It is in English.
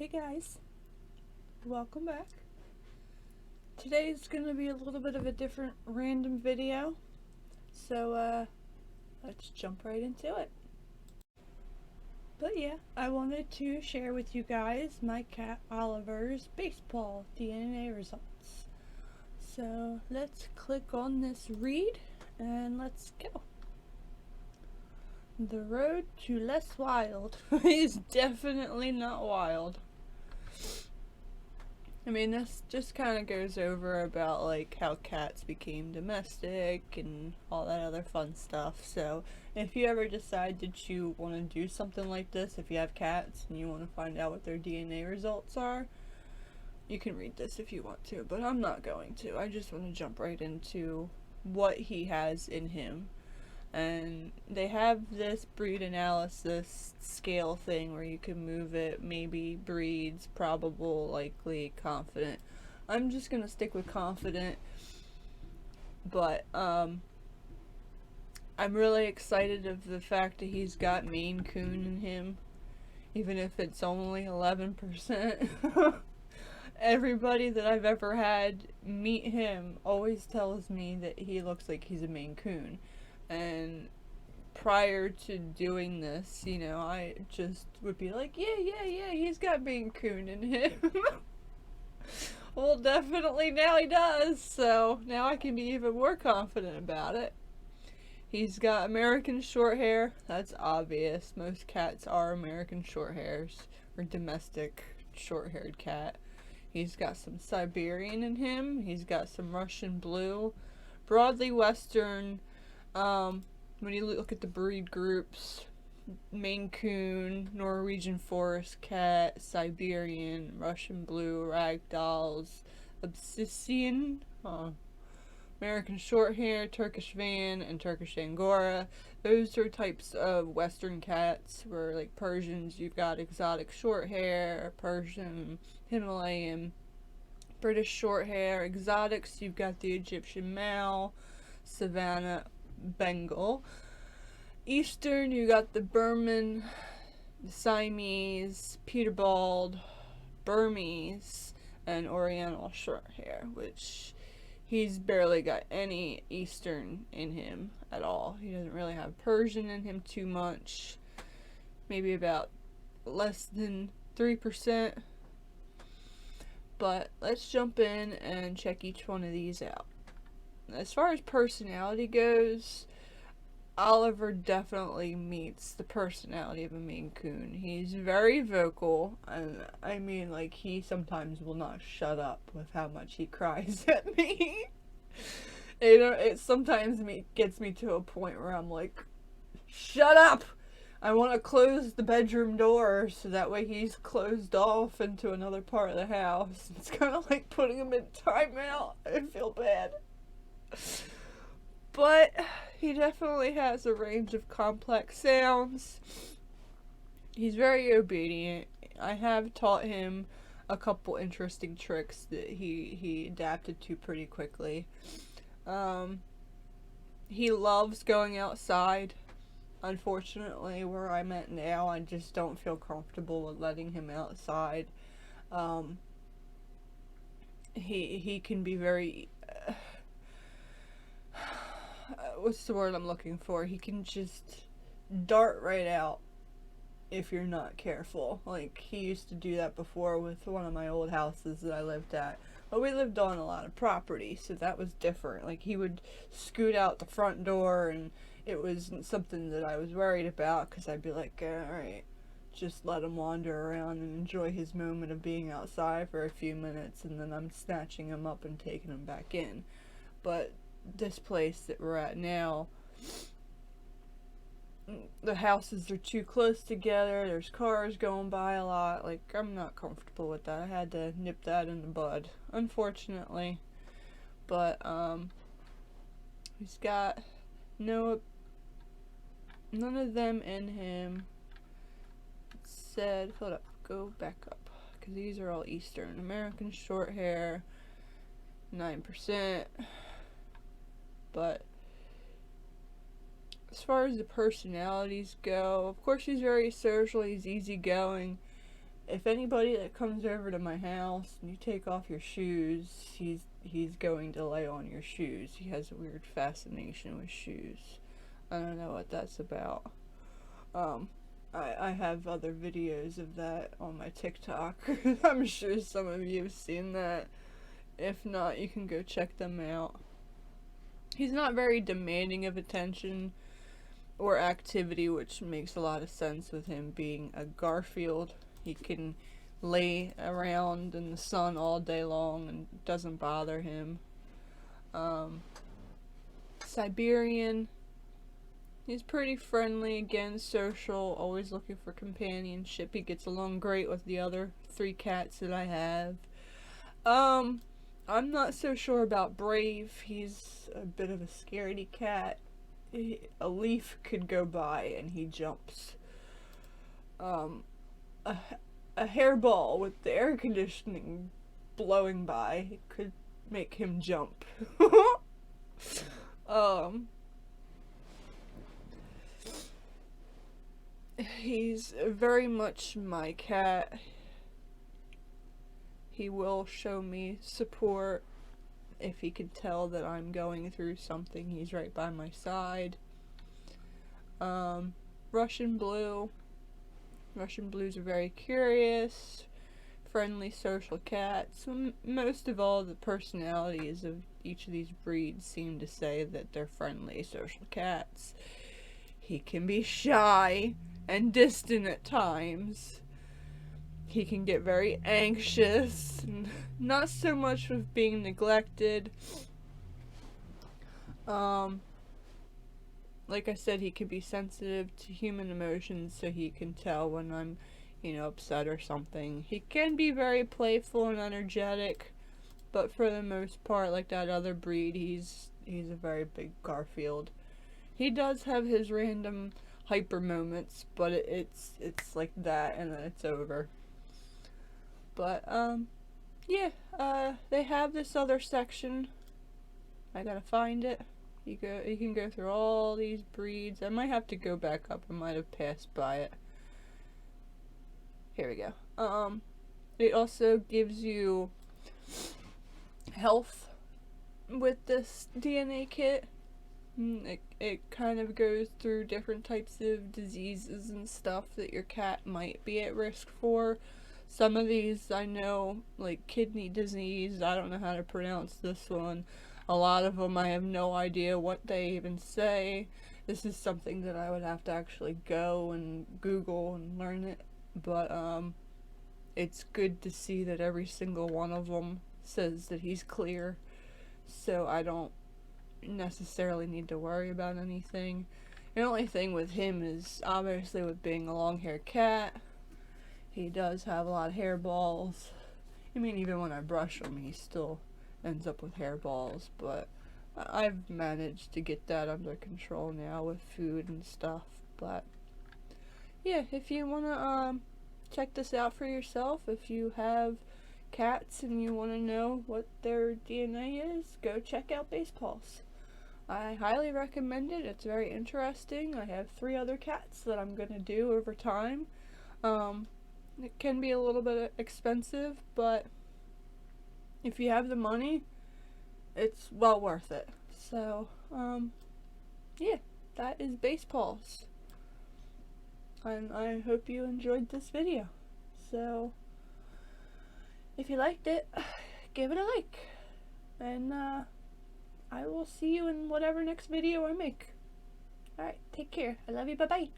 Hey guys, welcome back. Today's gonna be a little bit of a different random video, so let's jump right into it. But yeah, I wanted to share with you guys my cat Oliver's baseball DNA results. So let's click on this read and let's go. The road to less wild. He's definitely not wild. I mean, this just kind of goes over about like how cats became domestic and all that other fun stuff. So, if you ever decide that you want to do something like this, if you have cats and you want to find out what their DNA results are, you can read this if you want to, but I'm not going to. I just want to jump right into what he has in him. And they have this breed analysis scale thing where you can move it, maybe, breeds, probable, likely, confident. I'm just gonna stick with confident, but I'm really excited of the fact that he's got Maine Coon in him, even if it's only 11%. Everybody that I've ever had meet him always tells me that he looks like he's a Maine Coon. And prior to doing this, I just would be like, yeah, he's got Maine Coon in him. Well, definitely now he does, so now I can be even more confident about it. He's got American short hair. That's obvious. Most cats are American short hairs, or domestic short haired cat. He's got some Siberian in him. He's got some Russian blue. Broadly Western. When you look at the breed groups, Maine Coon, Norwegian Forest Cat, Siberian, Russian Blue, Ragdolls, Absinian, American Shorthair, Turkish Van, and Turkish Angora. Those are types of Western cats. Where like Persians, you've got exotic Shorthair, Persian, Himalayan, British Shorthair. Exotics, you've got the Egyptian Mal, Savannah, Bengal. Eastern, you got the Burman, the Siamese, Peterbald, Burmese, and Oriental Shorthair, which he's barely got any Eastern in him at all. He doesn't really have Persian in him too much. Maybe about less than 3%. But let's jump in and check each one of these out. As far as personality goes, Oliver definitely meets the personality of a Maine Coon. He's very vocal, and I mean, like, he sometimes will not shut up with how much he cries at me. It sometimes gets me to a point where I'm like, shut up! I want to close the bedroom door so that way he's closed off into another part of the house. It's kind of like putting him in timeout. I feel bad. But he definitely has a range of complex sounds. He's very obedient. I have taught him a couple interesting tricks that he adapted to pretty quickly. He loves going outside. Unfortunately, where I'm at now, I just don't feel comfortable with letting him outside. He can be very what's the word I'm looking for? He can just dart right out if you're not careful. Like, he used to do that before with one of my old houses that I lived at. But we lived on a lot of property, so that was different. Like, he would scoot out the front door, and it was something that I was worried about, because I'd be like, alright, just let him wander around and enjoy his moment of being outside for a few minutes, and then I'm snatching him up and taking him back in. But this place that we're at now, the houses are too close together, there's cars going by a lot. Like, I'm not comfortable with that. I had to nip that in the bud, unfortunately. But he's got none of them in him. It said, hold up, go back up, because these are all Eastern. American short hair, 9%. But as far as the personalities go, of course he's very social, he's easygoing, if anybody that comes over to my house and you take off your shoes, he's going to lay on your shoes. He has a weird fascination with shoes. I don't know what that's about. I have other videos of that on my TikTok. I'm sure some of you have seen that. If not, you can go check them out. He's not very demanding of attention or activity, which makes a lot of sense with him being a Garfield. He can lay around in the sun all day long and it doesn't bother him. Siberian. He's pretty friendly, again, social, always looking for companionship. He gets along great with the other 3 cats that I have. I'm not so sure about Brave. He's a bit of a scaredy cat. A leaf could go by and he jumps. A hairball with the air conditioning blowing by could make him jump. He's very much my cat. He will show me support if he can tell that I'm going through something. He's right by my side. Russian Blue. Russian Blues are very curious, friendly, social cats. Most of all, the personalities of each of these breeds seem to say that they're friendly, social cats. He can be shy and distant at times. He can get very anxious, and not so much with being neglected. Like I said, he can be sensitive to human emotions, so he can tell when I'm, upset or something. He can be very playful and energetic, but for the most part, like that other breed, he's a very big Garfield. He does have his random hyper moments, but it's like that, and then it's over. But yeah, they have this other section. I gotta find it. You can go through all these breeds. I might have to go back up. I might have passed by it. Here we go. It also gives you health with this DNA kit. It kind of goes through different types of diseases and stuff that your cat might be at risk for. Some of these I know, like kidney disease, I don't know how to pronounce this one. A lot of them I have no idea what they even say. This is something that I would have to actually go and Google and learn it. But it's good to see that every single one of them says that he's clear. So I don't necessarily need to worry about anything. The only thing with him is, obviously with being a long-haired cat, he does have a lot of hairballs. I mean, even when I brush him, he still ends up with hairballs, but I've managed to get that under control now with food and stuff. But yeah, if you want to check this out for yourself, if you have cats and you want to know what their DNA is, go check out Basepaws. I highly recommend it. It's very interesting. I have 3 other cats that I'm going to do over time. It can be a little bit expensive, but if you have the money, it's well worth it. So, yeah, that is Basepaws. And I hope you enjoyed this video. So, if you liked it, give it a like. And, I will see you in whatever next video I make. Alright, take care. I love you. Bye-bye.